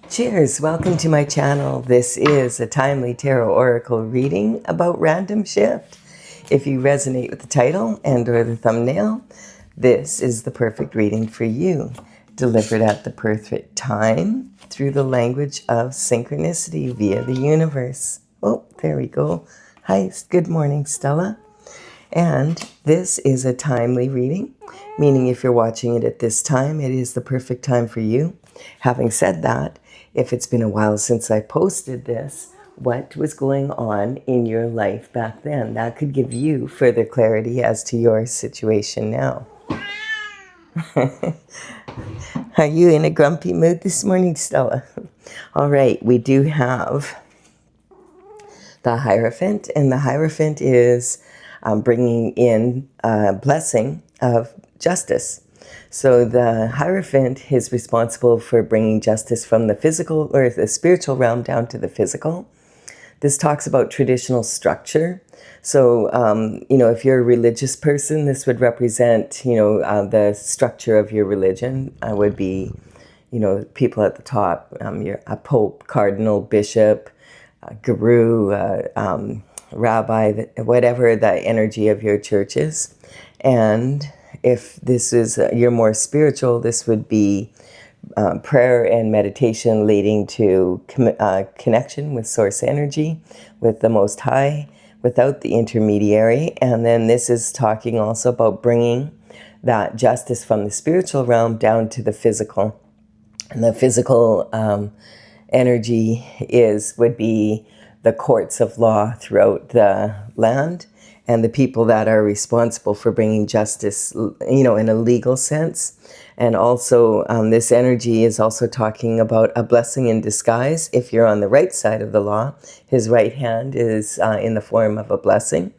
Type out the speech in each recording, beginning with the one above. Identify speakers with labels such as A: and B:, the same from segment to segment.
A: Cheers! Welcome to my channel. This is a timely tarot oracle reading about random shift. If you resonate with the title and or the thumbnail, this is the perfect reading for you. Delivered at the perfect time through the language of synchronicity via the universe. Oh, there we go. Hi, good morning, Stella. And this is a timely reading, meaning if you're watching it at this time, it is the perfect time for you. Having said that, if it's been a while since I posted this, what was going on in your life back then? That could give you further clarity as to your situation now. Are you in a grumpy mood this morning, Stella? All right, we do have the Hierophant, and the Hierophant is bringing in a blessing of justice. So the Hierophant is responsible for bringing justice from the physical or the spiritual realm down to the physical. This talks about traditional structure. So, if you're a religious person, this would represent, the structure of your religion would be, people at the top, a pope, cardinal, bishop, guru, rabbi, whatever the energy of your church is. And if this is, you're more spiritual, this would be prayer and meditation leading to connection with source energy, with the Most High, without the intermediary. And then this is talking also about bringing that justice from the spiritual realm down to the physical. And the physical energy would be the courts of law throughout the land and the people that are responsible for bringing justice, in a legal sense. And also this energy is also talking about a blessing in disguise. If you're on the right side of the law, his right hand is in the form of a blessing.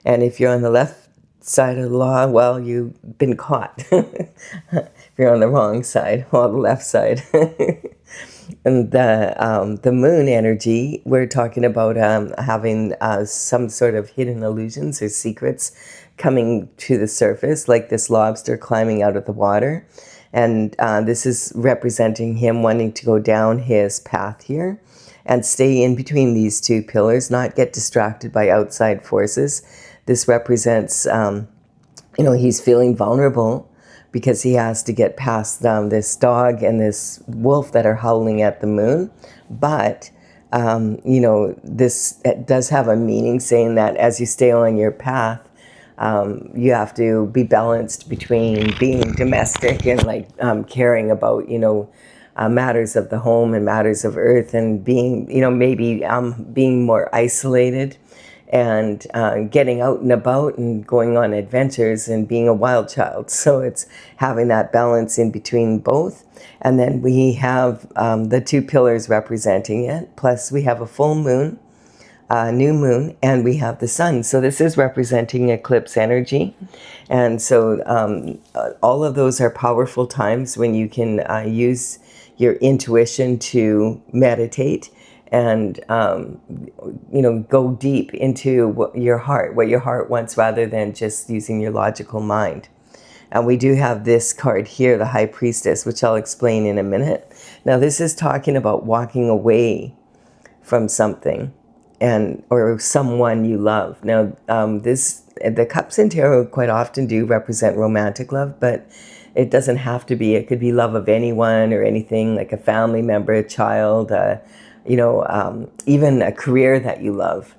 A: And if you're on the left side of the law, well, you've been caught. If you're on the wrong side, well, the left side. And the moon energy, we're talking about having some sort of hidden illusions or secrets coming to the surface, like this lobster climbing out of the water. And this is representing him wanting to go down his path here and stay in between these two pillars, not get distracted by outside forces. This represents, he's feeling vulnerable because he has to get past this dog and this wolf that are howling at the moon. But, it does have a meaning, saying that as you stay on your path, you have to be balanced between being domestic and caring about, matters of the home and matters of earth, and being, maybe being more isolated and getting out and about and going on adventures and being a wild child. So it's having that balance in between both. And then we have the two pillars representing it. Plus we have a full moon, new moon, and we have the sun. So this is representing eclipse energy. And so all of those are powerful times when you can use your intuition to meditate and, go deep into what your heart wants, rather than just using your logical mind. And we do have this card here, the High Priestess, which I'll explain in a minute. Now, this is talking about walking away from something or someone you love. Now, the cups in tarot quite often do represent romantic love, but it doesn't have to be. It could be love of anyone or anything, like a family member, a child, even a career that you love,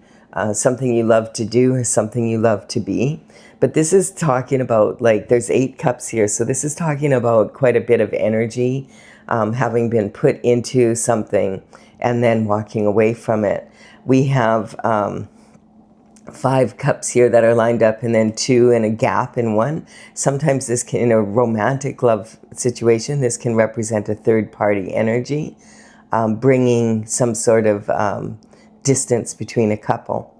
A: something you love to do or something you love to be. But this is talking about, there's 8 cups here. So this is talking about quite a bit of energy having been put into something and then walking away from it. We have 5 cups here that are lined up, and then 2 and a gap in 1. Sometimes this can, in a romantic love situation, this can represent a third party energy, bringing some sort of distance between a couple.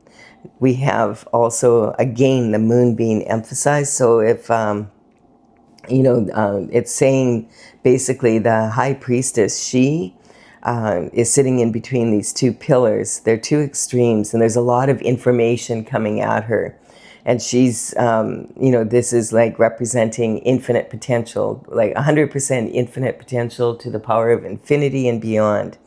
A: We have also, again, the moon being emphasized. So if, it's saying basically the High Priestess, she is sitting in between these two pillars. They're two extremes, and there's a lot of information coming at her. And she's, this is like representing infinite potential, like 100% infinite potential to the power of infinity and beyond.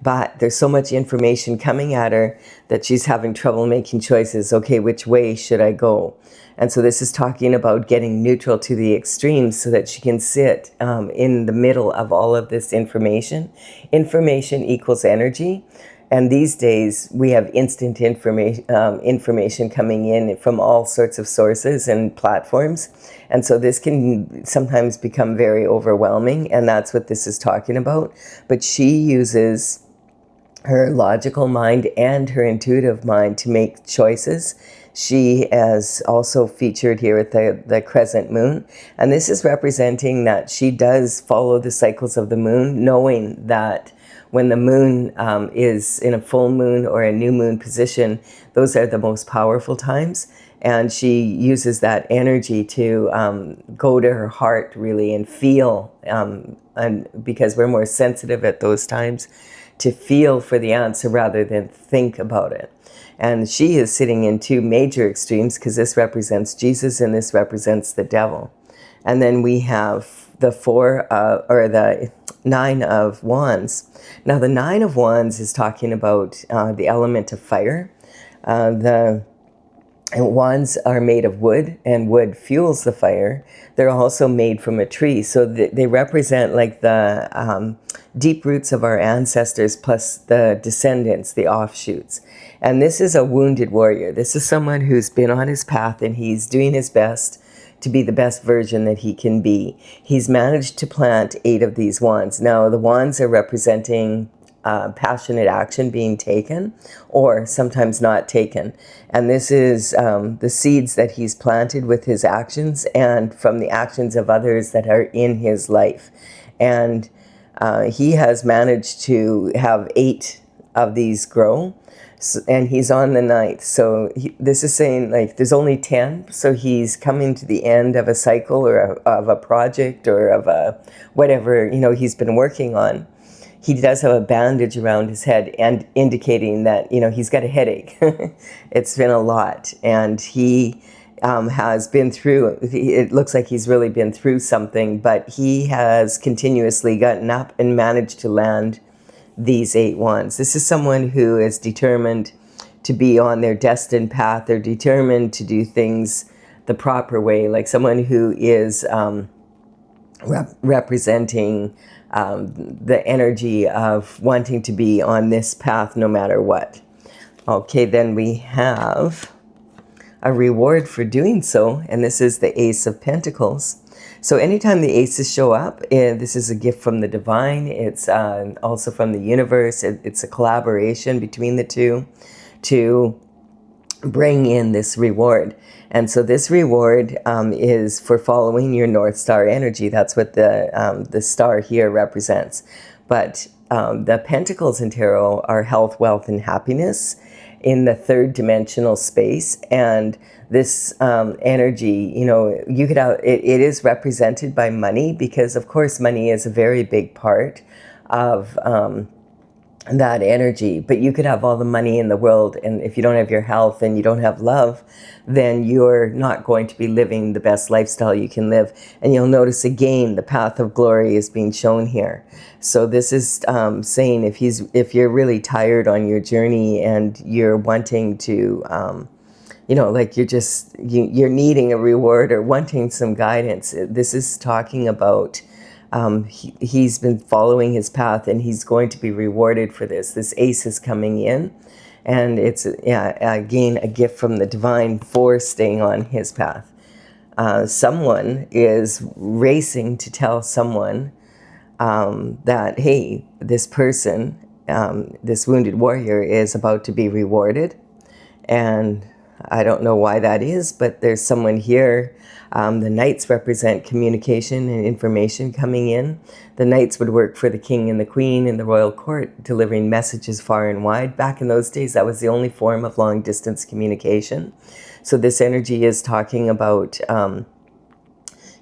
A: But there's so much information coming at her that she's having trouble making choices. Okay, which way should I go? And so this is talking about getting neutral to the extremes so that she can sit in the middle of all of this information. Information equals energy. And these days we have instant information coming in from all sorts of sources and platforms. And so this can sometimes become very overwhelming. And that's what this is talking about. But she uses her logical mind and her intuitive mind to make choices. She is also featured here at the crescent moon. And this is representing that she does follow the cycles of the moon, knowing that when the moon is in a full moon or a new moon position, those are the most powerful times. And she uses that energy to go to her heart really and feel, and because we're more sensitive at those times, to feel for the answer rather than think about it. And she is sitting in two major extremes because this represents Jesus and this represents the devil. And then we have the the 9 of Wands. Now the 9 of Wands is talking about the element of fire. The wands are made of wood, and wood fuels the fire. They're also made from a tree, so they represent like the deep roots of our ancestors plus the descendants, the offshoots. And this is a wounded warrior. This is someone who's been on his path and he's doing his best to be the best version that he can be. He's managed to plant 8 of these wands. Now the wands are representing passionate action being taken or sometimes not taken. And this is the seeds that he's planted with his actions and from the actions of others that are in his life. And he has managed to have 8 of these grow. And he's on the 9th. So this is saying like there's only 10. So he's coming to the end of a cycle or of a project or of a whatever, he's been working on. He does have a bandage around his head and indicating that, he's got a headache. It's been a lot. And he has been through, it looks like he's really been through something, but he has continuously gotten up and managed to land these 8 wands. This is someone who is determined to be on their destined path. They're determined to do things the proper way, like someone who is representing the energy of wanting to be on this path no matter what. Okay, then we have a reward for doing so, and this is the Ace of Pentacles. So anytime the aces show up, this is a gift from the divine. It's also from the universe. It's a collaboration between the two to bring in this reward. And so this reward is for following your North Star energy. That's what the star here represents. But the Pentacles in Tarot are health, wealth, and happiness in the 3rd dimensional space. And this energy, you could have, it is represented by money because, of course, money is a very big part of that energy. But you could have all the money in the world, and if you don't have your health and you don't have love, then you're not going to be living the best lifestyle you can live. And you'll notice again, the path of glory is being shown here. So this is saying if you're really tired on your journey and you're wanting to, like you're needing a reward or wanting some guidance, this is talking about he's been following his path and he's going to be rewarded for this. This ace is coming in, and it's, again, a gift from the divine for staying on his path. Someone is racing to tell someone that, hey, this person, this wounded warrior is about to be rewarded. And I don't know why that is, but there's someone here. The knights represent communication and information coming in. The knights would work for the king and the queen in the royal court, delivering messages far and wide. Back in those days, that was the only form of long distance communication. So this energy is talking about,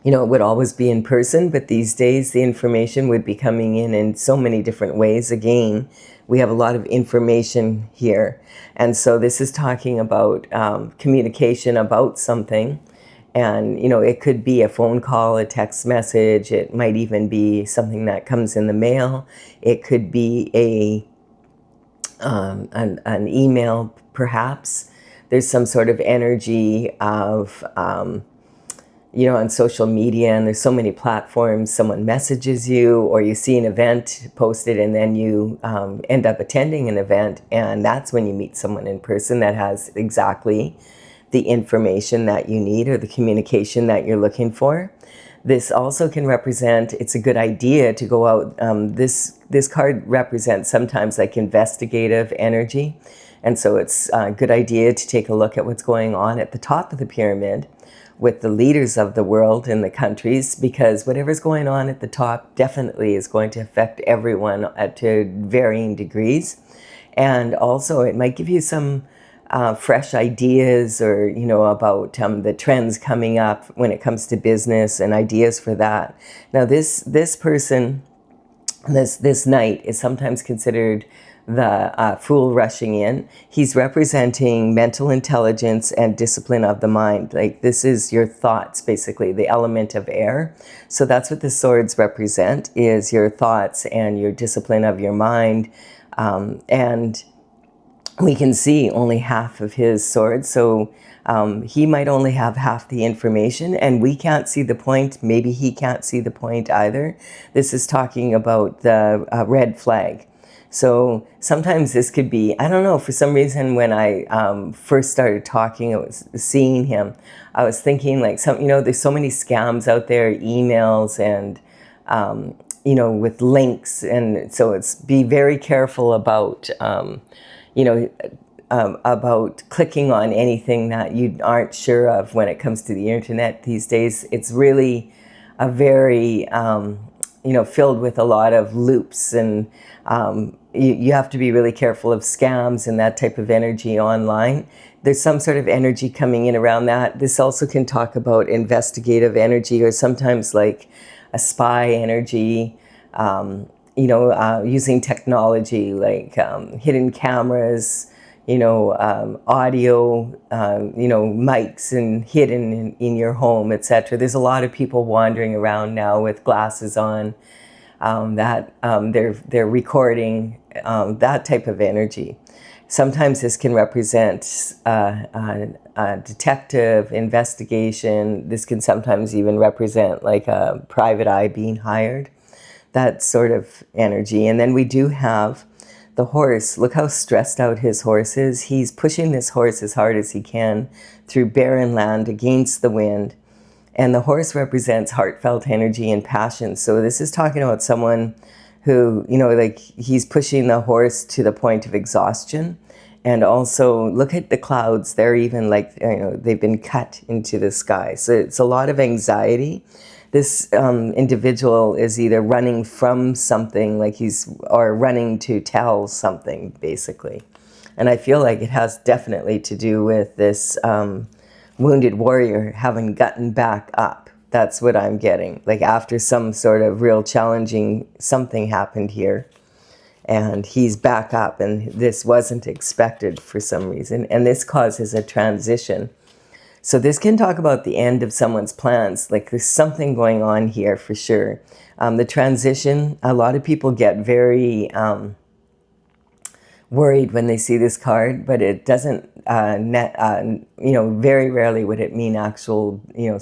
A: it would always be in person, but these days the information would be coming in so many different ways. Again, we have a lot of information here. And so this is talking about communication about something. And, it could be a phone call, a text message. It might even be something that comes in the mail. It could be an email, perhaps. There's some sort of energy of, on social media, and there's so many platforms. Someone messages you, or you see an event posted, and then you end up attending an event, and that's when you meet someone in person that has exactly the information that you need or the communication that you're looking for. This also can represent, it's a good idea to go out. This card represents sometimes like investigative energy. And so it's a good idea to take a look at what's going on at the top of the pyramid with the leaders of the world and the countries, because whatever's going on at the top definitely is going to affect everyone to varying degrees. And also it might give you some fresh ideas, or about the trends coming up when it comes to business and ideas for that. Now this person, this knight is sometimes considered the fool rushing in. He's representing mental intelligence and discipline of the mind. Like, this is your thoughts, basically, the element of air. So that's what the swords represent, is your thoughts and your discipline of your mind. And we can see only half of his sword, so he might only have half the information, and we can't see the point. Maybe he can't see the point either. This is talking about the red flag. So sometimes this could be, I don't know, for some reason when I first started talking, I was seeing him, I was thinking like there's so many scams out there, emails and, with links. And so it's be very careful about, about clicking on anything that you aren't sure of when it comes to the internet these days. It's really a very, filled with a lot of loops, and you have to be really careful of scams and that type of energy online. There's some sort of energy coming in around that. This also can talk about investigative energy, or sometimes like a spy energy, using technology like hidden cameras, audio, mics and hidden in your home, etc. There's a lot of people wandering around now with glasses on, they're recording that type of energy. Sometimes this can represent a detective investigation. This can sometimes even represent like a private eye being hired, that sort of energy. And then we do have the horse. Look how stressed out his horse is. He's pushing this horse as hard as he can through barren land against the wind. And the horse represents heartfelt energy and passion. So this is talking about someone who, like he's pushing the horse to the point of exhaustion. And also look at the clouds. They're even like, they've been cut into the sky. So it's a lot of anxiety. This individual is either running from something, or running to tell something, basically. And I feel like it has definitely to do with this wounded warrior having gotten back up. That's what I'm getting. Like after some sort of real challenging something happened here, and he's back up, and this wasn't expected for some reason. And this causes a transition. So this can talk about the end of someone's plans. Like there's something going on here for sure. The transition, a lot of people get very worried when they see this card, but it doesn't, very rarely would it mean actual,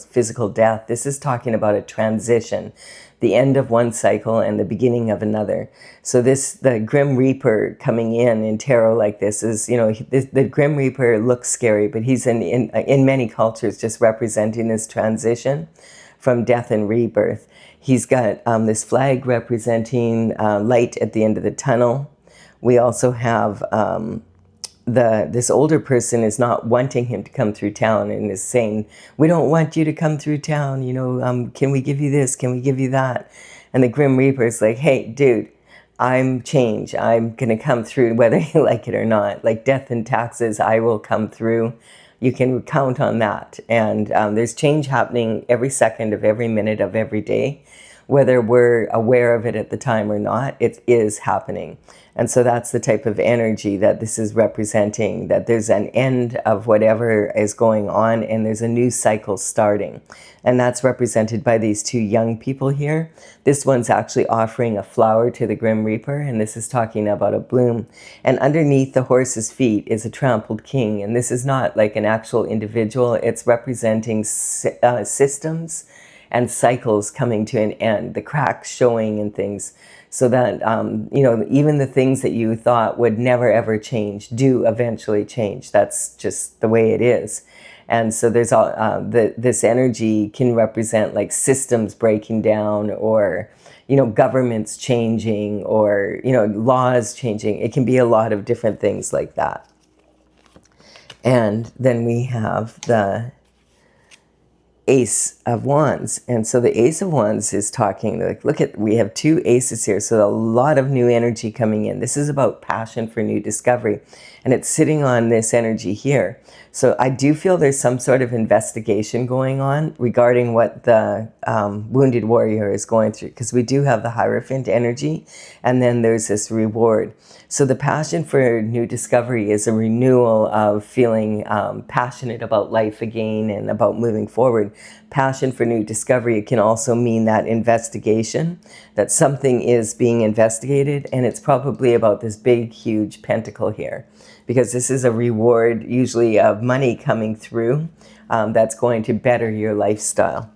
A: physical death. This is talking about a transition, the end of one cycle and the beginning of another. So the Grim Reaper coming in tarot like this is, the Grim Reaper looks scary, but he's in many cultures just representing this transition from death and rebirth. He's got this flag representing light at the end of the tunnel. We also have this older person is not wanting him to come through town and is saying, we don't want you to come through town, can we give you this, can we give you that? And the Grim Reaper is like, hey, dude, I'm change. I'm going to come through whether you like it or not. Like death and taxes, I will come through. You can count on that. And there's change happening every second of every minute of every day. Whether we're aware of it at the time or not, it is happening. And so that's the type of energy that this is representing, that there's an end of whatever is going on and there's a new cycle starting. And that's represented by these two young people here. This one's actually offering a flower to the Grim Reaper, and this is talking about a bloom. And underneath the horse's feet is a trampled king. And this is not like an actual individual, it's representing systems and cycles coming to an end, the cracks showing and things, so that, you know, even the things that you thought would never ever change do eventually change. That's just the way it is. And so there's all, this energy can represent like systems breaking down, or, you know, governments changing, or, you know, laws changing. It can be a lot of different things like that. And then we have the Ace of Wands. And so the Ace of Wands is talking like, look at, we have two aces here. So a lot of new energy coming in. This is about passion for new discovery. And it's sitting on this energy here. So I do feel there's some sort of investigation going on regarding what the wounded warrior is going through, because we do have the Hierophant energy, and then there's this reward. So the passion for new discovery is a renewal of feeling passionate about life again and about moving forward. Passion for new discovery, it can also mean that investigation, that something is being investigated, and it's probably about this big, huge pentacle here, because this is a reward usually of money coming through that's going to better your lifestyle.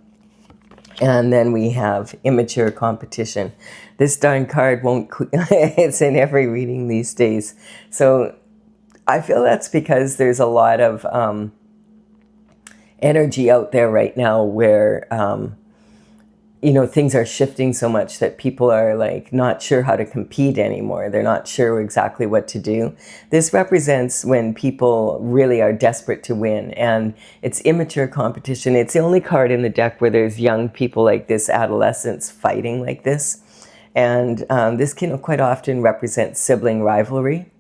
A: And then we have immature competition. This darn card won't, it's in every reading these days. So I feel that's because there's a lot of energy out there right now where, you know, things are shifting so much that people are like not sure how to compete anymore. They're not sure exactly what to do. This represents when people really are desperate to win, and it's immature competition. It's the only card in the deck where there's young people like this, adolescents fighting like this. And this can quite often represent sibling rivalry.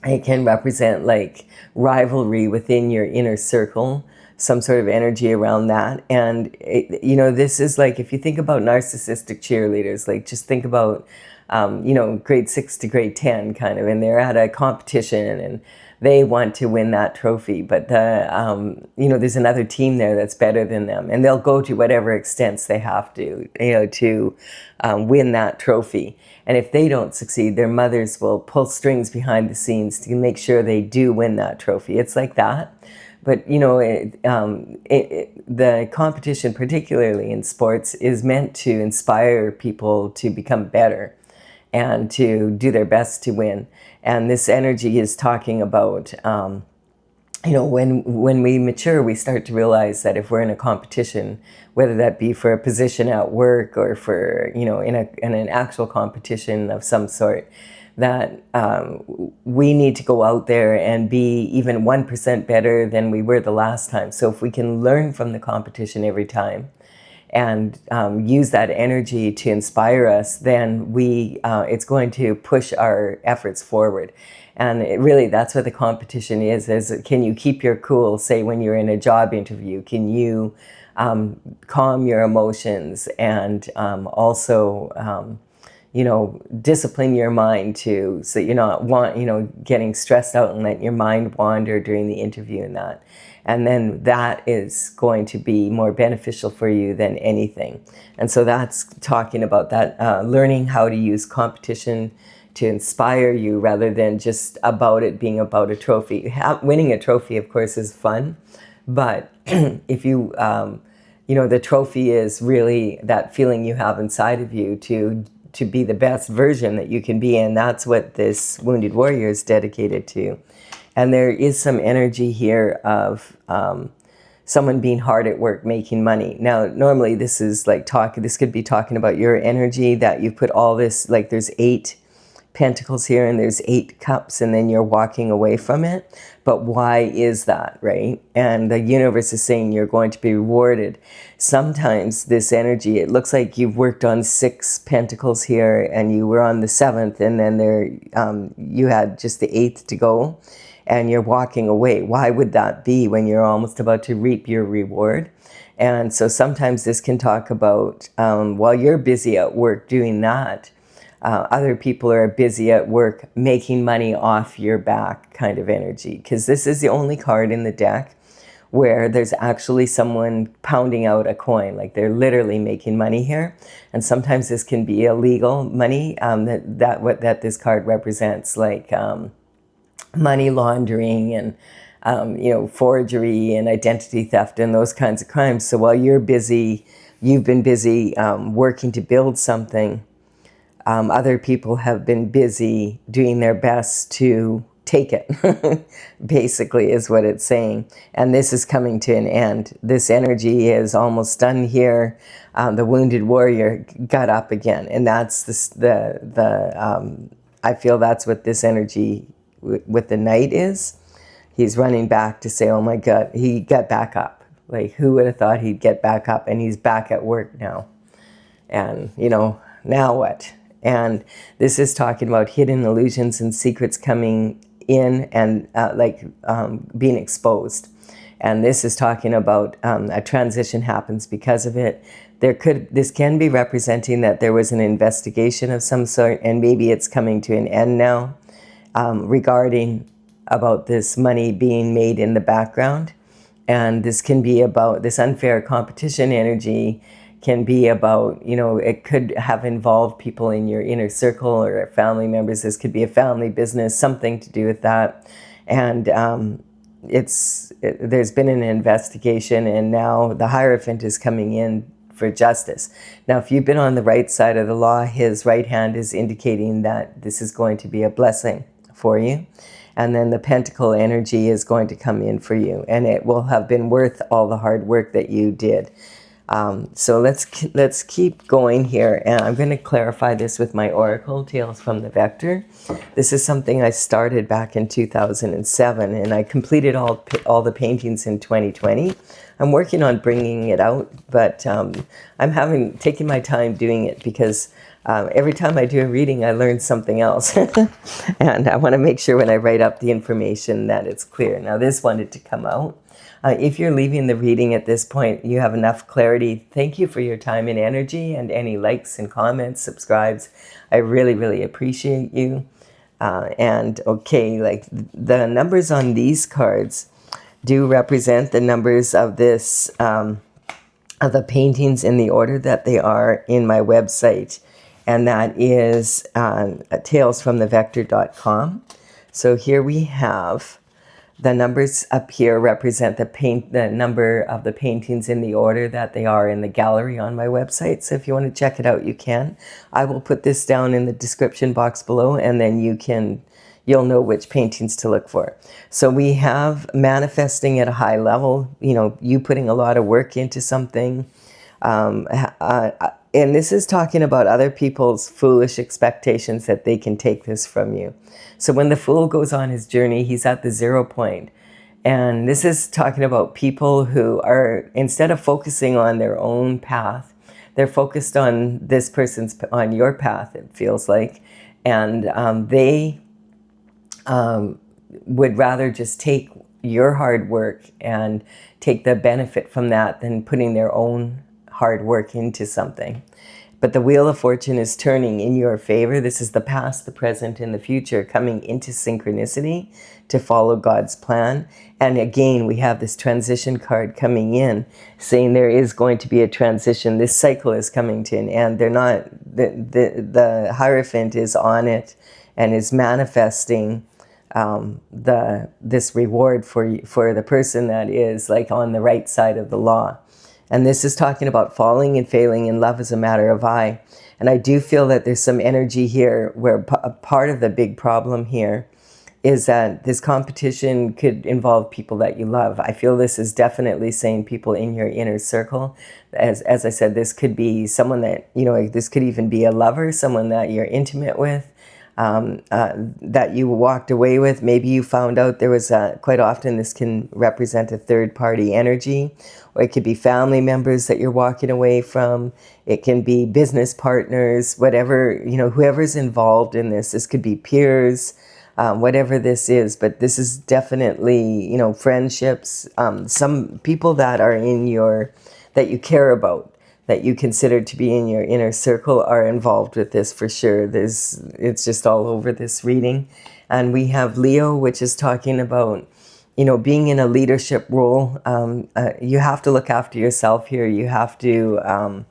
A: It can represent like rivalry within your inner circle, some sort of energy around that. And, you know, this is like, if you think about narcissistic cheerleaders, like just think about, you know, grade 6 to grade 10 kind of, and they're at a competition and they want to win that trophy. But, you know, there's another team there that's better than them, and they'll go to whatever extents they have to, you know, to win that trophy. And if they don't succeed, their mothers will pull strings behind the scenes to make sure they do win that trophy. It's like that. But, you know, the competition, particularly in sports, is meant to inspire people to become better and to do their best to win. And this energy is talking about, you know, when we mature, we start to realize that if we're in a competition, whether that be for a position at work or for, you know, in an actual competition of some sort, that we need to go out there and be even 1% better than we were the last time. So if we can learn from the competition every time and use that energy to inspire us, then it's going to push our efforts forward. And really, that's what the competition is can you keep your cool, say, when you're in a job interview? Can you calm your emotions and also you know, discipline your mind so you're not getting stressed out and letting your mind wander during the interview and that. And then that is going to be more beneficial for you than anything. And so that's talking about that, learning how to use competition to inspire you rather than just about it being about a trophy. Winning a trophy, of course, is fun. But if you, you know, the trophy is really that feeling you have inside of you to be the best version that you can be, and that's what this Wounded Warrior is dedicated to. And there is some energy here of someone being hard at work making money. Now, normally this is like this could be talking about your energy, that you put all this, like there's 8 pentacles here and there's 8 cups, and then you're walking away from it. But why is that, right? And the universe is saying you're going to be rewarded. Sometimes this energy, it looks like you've worked on 6 pentacles here and you were on the 7th, and then you had just the 8th to go. and you're walking away. Why would that be when you're almost about to reap your reward? And so sometimes this can talk about while you're busy at work doing that, other people are busy at work making money off your back kind of energy. Because this is the only card in the deck where there's actually someone pounding out a coin, like they're literally making money here. And sometimes this can be illegal money, that this card represents, like money laundering and forgery and identity theft and those kinds of crimes. So while you've been busy working to build something, other people have been busy doing their best to take it, basically is what it's saying. And this is coming to an end. This energy is almost done here. The wounded warrior got up again. And that's I feel that's what this energy with the knight is. He's running back to say, oh my God, he got back up. Like, who would have thought he'd get back up? And he's back at work now. And, now what? And this is talking about hidden illusions and secrets coming in and being exposed. And this is talking about a transition happens because of it. This can be representing that there was an investigation of some sort, and maybe it's coming to an end now, regarding about this money being made in the background. And this can be about this unfair competition energy, can be about, it could have involved people in your inner circle or family members. This could be a family business, something to do with that. And there's been an investigation, and now the Hierophant is coming in for justice. Now, if you've been on the right side of the law, his right hand is indicating that this is going to be a blessing for you. And then the Pentacle energy is going to come in for you, and it will have been worth all the hard work that you did. So let's keep going here, and I'm going to clarify this with my oracle, Tales from the Vector. This is something I started back in 2007, and I completed all the paintings in 2020. I'm working on bringing it out, but I'm taking my time doing it because every time I do a reading, I learn something else, and I want to make sure when I write up the information that it's clear. Now, this wanted to come out. If you're leaving the reading at this point, you have enough clarity. Thank you for your time and energy, and any likes and comments, subscribes. I really, really appreciate you. And okay, like the numbers on these cards do represent the numbers of this, of the paintings in the order that they are in my website. And that is talesfromthevector.com. So here we have the numbers up here represent the number of the paintings in the order that they are in the gallery on my website. So if you want to check it out, you can. I will put this down in the description box below, and then you'll know which paintings to look for. So we have manifesting at a high level, you putting a lot of work into something. And this is talking about other people's foolish expectations that they can take this from you. So when the Fool goes on his journey, he's at the 0 point. And this is talking about people who are, instead of focusing on their own path, they're focused on on your path, it feels like. And they would rather just take your hard work and take the benefit from that than putting their own hard work into something. But the Wheel of Fortune is turning in your favor. This is the past, the present, and the future coming into synchronicity to follow God's plan. And again, we have this transition card coming in saying there is going to be a transition. This cycle is coming to an end. The Hierophant is on it and is manifesting this reward for the person that is like on the right side of the law. And this is talking about falling and failing in love as a matter of eye. And I do feel that there's some energy here where a part of the big problem here is that this competition could involve people that you love. I feel this is definitely saying people in your inner circle. As I said, this could be someone that, this could even be a lover, someone that you're intimate with. That you walked away with. Maybe you found out there was quite often this can represent a third-party energy, or it could be family members that you're walking away from. It can be business partners, whatever, whoever's involved in this. This could be peers. whatever this is. But this is definitely, friendships, some people that are that you care about, that you consider to be in your inner circle, are involved with this for sure. It's just all over this reading. And we have Leo, which is talking about, being in a leadership role. You have to look after yourself here. You have to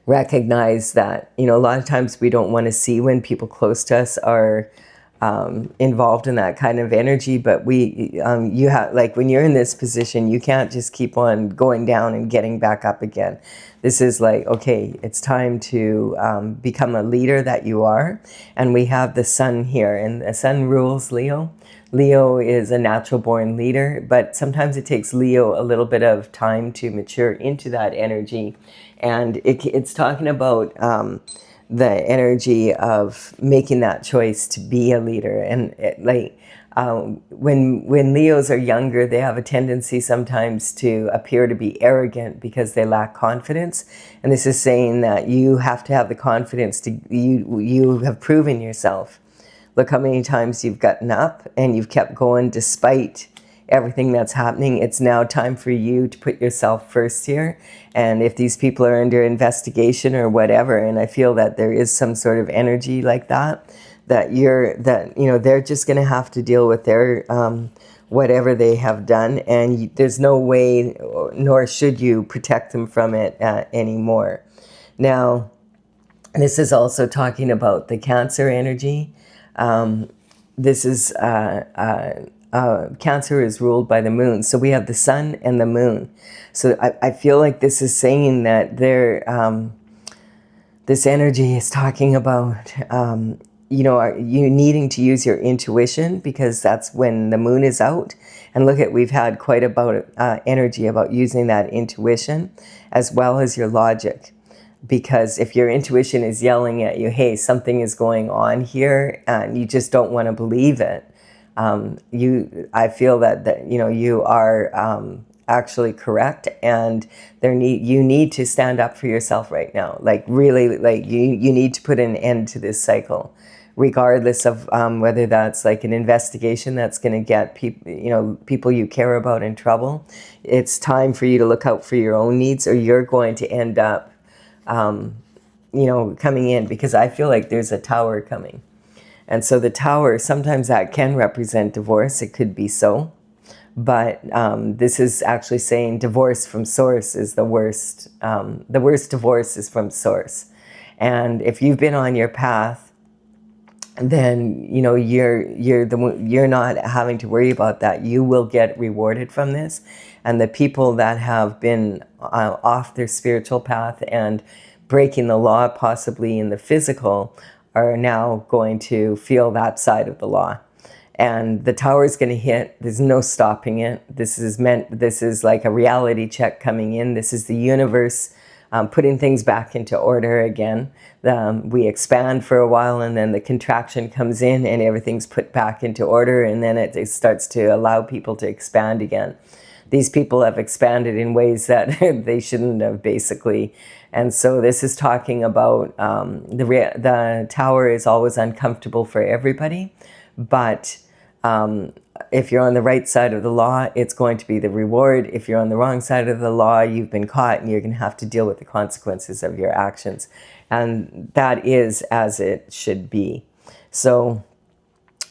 A: recognize that, a lot of times we don't want to see when people close to us are involved in that kind of energy, but you have, like, when you're in this position, you can't just keep on going down and getting back up again. This is like, okay, it's time to become a leader that you are. And we have the sun here, and the sun rules Leo. Leo is a natural born leader, but sometimes it takes Leo a little bit of time to mature into that energy. And it's talking about the energy of making that choice to be a leader. And when Leos are younger, they have a tendency sometimes to appear to be arrogant because they lack confidence. And this is saying that you have to have the confidence to, you have proven yourself. Look how many times you've gotten up and you've kept going despite everything that's happening. It's now time for you to put yourself first here. And if these people are under investigation or whatever, and I feel that there is some sort of energy like that, they're just going to have to deal with their whatever they have done, and there's no way, nor should you, protect them from it anymore. Now, this is also talking about the Cancer energy. This is Cancer is ruled by the moon. So we have the sun and the moon. So I feel like this is saying that this energy is talking about, you needing to use your intuition, because that's when the moon is out. And we've had quite about energy about using that intuition as well as your logic. Because if your intuition is yelling at you, hey, something is going on here, and you just don't want to believe it, I feel that you are actually correct, and you need to stand up for yourself right now. Like, really, like, you need to put an end to this cycle, regardless of whether that's like an investigation that's going to get people you care about in trouble. It's time for you to look out for your own needs, or you're going to end up coming in, because I feel like there's a tower coming. And so the tower, sometimes that can represent divorce. It could be so. But this is actually saying divorce from source is the worst. The worst divorce is from source. And if you've been on your path, then you're not having to worry about that. You will get rewarded from this. And the people that have been off their spiritual path and breaking the law, possibly in the physical, are now going to feel that side of the law. And the tower is going to hit. There's no stopping it. This is like a reality check coming in. This is the universe putting things back into order again. We expand for a while, and then the contraction comes in and everything's put back into order, and then it starts to allow people to expand again. These people have expanded in ways that they shouldn't have, basically. And so this is talking about the tower is always uncomfortable for everybody, but if you're on the right side of the law, it's going to be the reward. If you're on the wrong side of the law, you've been caught, and you're going to have to deal with the consequences of your actions. And that is as it should be. So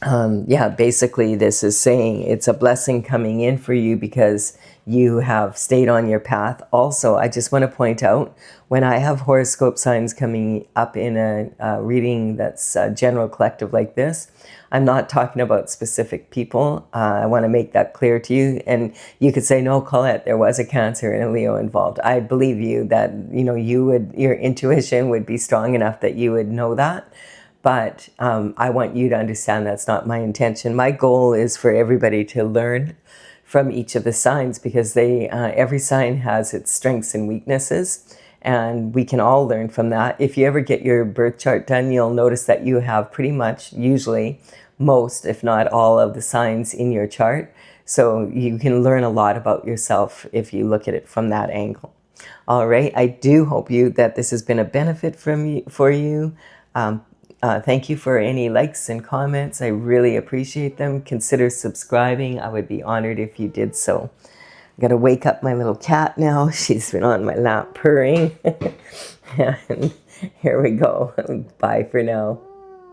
A: basically this is saying it's a blessing coming in for you because you have stayed on your path. Also, I just want to point out, when I have horoscope signs coming up in a reading that's a general collective like this, I'm not talking about specific people. I want to make that clear to you. And you could say, no, Colette, there was a Cancer and a Leo involved. I believe you that, your intuition would be strong enough that you would know that. But I want you to understand that's not my intention. My goal is for everybody to learn from each of the signs, because every sign has its strengths and weaknesses, and we can all learn from that. If you ever get your birth chart done, you'll notice that you have pretty much, usually, most, if not all, of the signs in your chart. So you can learn a lot about yourself if you look at it from that angle. All right, I do hope that this has been a benefit for you. thank you for any likes and comments. I really appreciate them. Consider subscribing. I would be honored if you did so. I got to wake up my little cat now. She's been on my lap purring. And here we go. Bye for now.